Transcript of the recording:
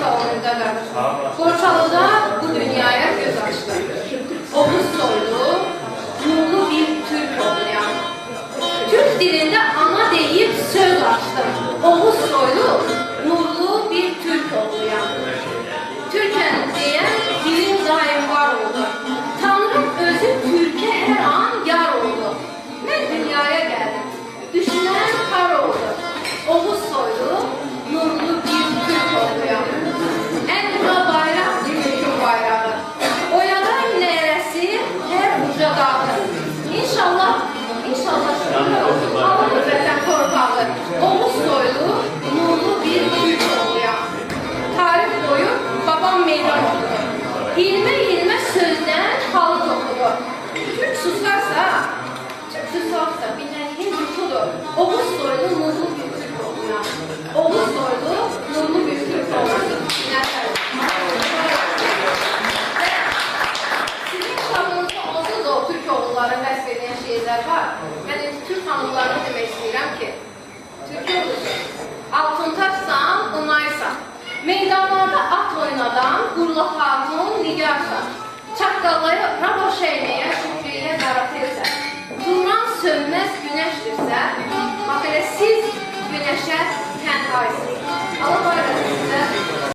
sağ olun Ümit qardaşım. Borçalıda bu dünyaya göz açdı. Oğuz soylu, nurlu bir Türk oldu yani. Türk dilinde ana deyip söz açtım. Oğuz soylu, nurlu bir Türk oldu yani. Türk'en diyen dilin daim var oldu. Tanrım özü Türk'e her an yar oldu. Ben dünyaya geldim. Düşünen kar oldu. Oğuz soylu, nurlu bir Türk oldu yani. En uca bayrak Türk'ün bayrağı. Oyadan neresi her uca dağılır. İnşallah şükür Allah vətən torpağı. Oğuz soylu, nurlu bir Türk oldu yani. Tarih boyu babam meydan okudu. İlme sözden halı okudu. Türk susarsa bilinliğin yutudur. Oğuz soylu, nurlu bir Türk oldu yani. Oğuz soylu, nurlu bir Türk oldu. Sizin kitabınızda onsuz da o Türk oğulları vəsf edən şeyler var. Yani Türk hanımlarını demek istəyirəm ki, Türk olursun, altıntaşsan, onaysan, meydanlarda at oynadan, qurla hatun, nigarsan, çaqqalaya, raboş eynəyə, şükriyə qaratırsa, duran sönməz güneşdirsə, bax elə siz güneşə kənd aysınız.